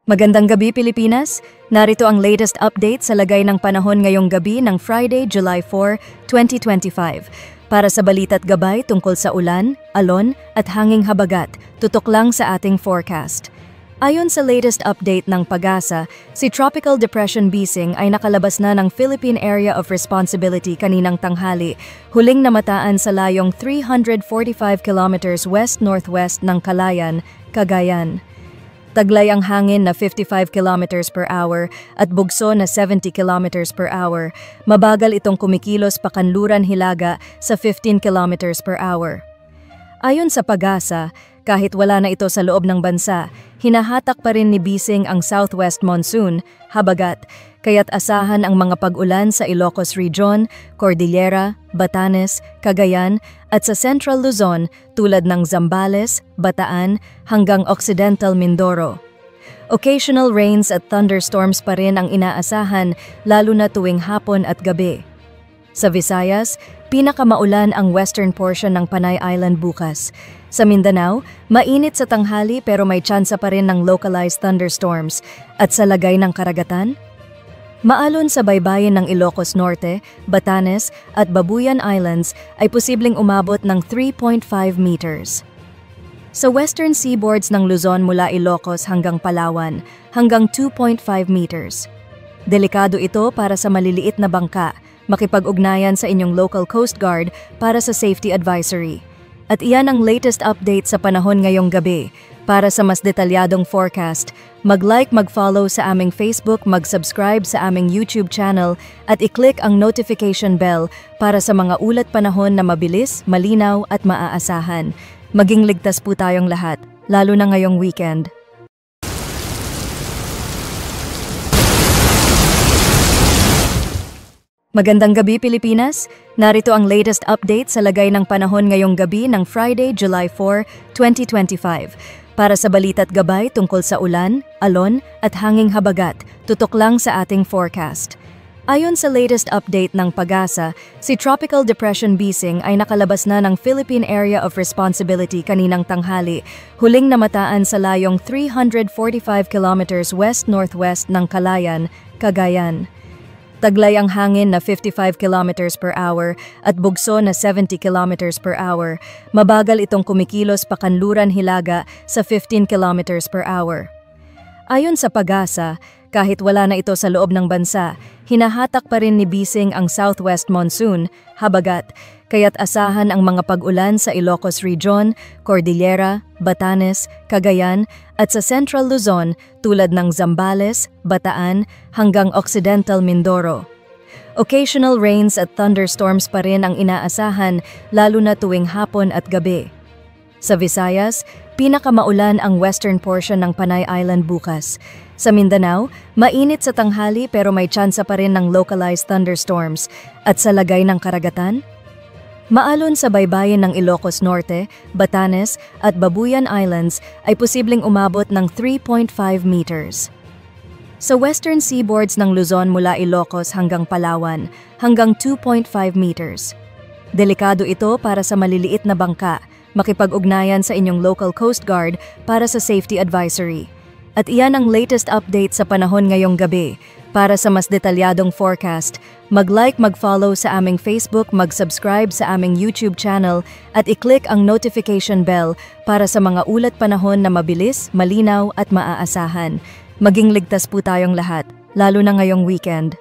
Magandang gabi Pilipinas! Narito ang latest update sa lagay ng panahon ngayong gabi ng Friday, July 4, 2025. Para sa balita't gabay tungkol sa ulan, alon at hanging habagat, tutok lang sa ating forecast. Ayon sa latest update ng Pag-asa, si Tropical Depression Bising ay nakalabas na ng Philippine Area of Responsibility kaninang tanghali, huling namataan sa layong 345 kilometers west-northwest ng Calayan, Cagayan. Taglay ang hangin na 55 kilometers per hour at bugso na 70 kilometers per hour. Mabagal itong kumikilos pakanluran Hilaga sa 15 kilometers per hour. Ayon sa Pag-asa, kahit wala na ito sa loob ng bansa, hinahatak pa rin ni Bising ang southwest monsoon, habagat, kaya't asahan ang mga pag-ulan sa Ilocos Region, Cordillera, Batanes, Cagayan at sa Central Luzon tulad ng Zambales, Bataan hanggang Occidental Mindoro. Occasional rains at thunderstorms pa rin ang inaasahan lalo na tuwing hapon at gabi. Sa Visayas, pinakamaulan ang western portion ng Panay Island bukas. Sa Mindanao, mainit sa tanghali pero may tsansa pa rin ng localized thunderstorms. At sa lagay ng karagatan, maalon sa baybayin ng Ilocos Norte, Batanes at Babuyan Islands ay posibleng umabot ng 3.5 meters. Sa western seaboards ng Luzon mula Ilocos hanggang Palawan, hanggang 2.5 meters. Delikado ito para sa maliliit na bangka. Makipag-ugnayan sa inyong local Coast Guard para sa safety advisory. At iyan ang latest update sa panahon ngayong gabi. Para sa mas detalyadong forecast, mag-like, mag-follow sa aming Facebook, mag-subscribe sa aming YouTube channel at i-click ang notification bell para sa mga ulat panahon na mabilis, malinaw at maaasahan. Maging ligtas po tayong lahat, lalo na ngayong weekend. Magandang gabi Pilipinas! Narito ang latest update sa lagay ng panahon ngayong gabi ng Friday, July 4, 2025. Para sa balita't gabay tungkol sa ulan, alon at hanging habagat, tutok lang sa ating forecast. Ayon sa latest update ng Pag-asa, si Tropical Depression Bising ay nakalabas na ng Philippine Area of Responsibility kaninang tanghali, huling namataan sa layong 345 kilometers west-northwest ng Calayan, Cagayan. Taglay ang hangin na 55 kilometers per hour at bugso na 70 kilometers per hour. Mabagal itong kumikilos pakanluran Hilaga sa 15 kilometers per hour. Ayon sa Pag-asa, kahit wala na ito sa loob ng bansa, hinahatak pa rin ni Bising ang southwest monsoon, habagat, kaya't asahan ang mga pag-ulan sa Ilocos Region, Cordillera, Batanes, Cagayan at sa Central Luzon tulad ng Zambales, Bataan hanggang Occidental Mindoro. Occasional rains at thunderstorms pa rin ang inaasahan lalo na tuwing hapon at gabi. Sa Visayas, pinakamaulan ang western portion ng Panay Island bukas. Sa Mindanao, mainit sa tanghali pero may tsansa pa rin ng localized thunderstorms. At sa lagay ng karagatan, maalon sa baybayin ng Ilocos Norte, Batanes at Babuyan Islands ay posibleng umabot ng 3.5 meters. Sa western seaboards ng Luzon mula Ilocos hanggang Palawan, hanggang 2.5 meters. Delikado ito para sa maliliit na bangka. Makipag-ugnayan sa inyong local Coast Guard para sa safety advisory. At iyan ang latest update sa panahon ngayong gabi. Para sa mas detalyadong forecast, mag-like, mag-follow sa aming Facebook, mag-subscribe sa aming YouTube channel at i-click ang notification bell para sa mga ulat panahon na mabilis, malinaw at maaasahan. Maging ligtas po tayong lahat, lalo na ngayong weekend.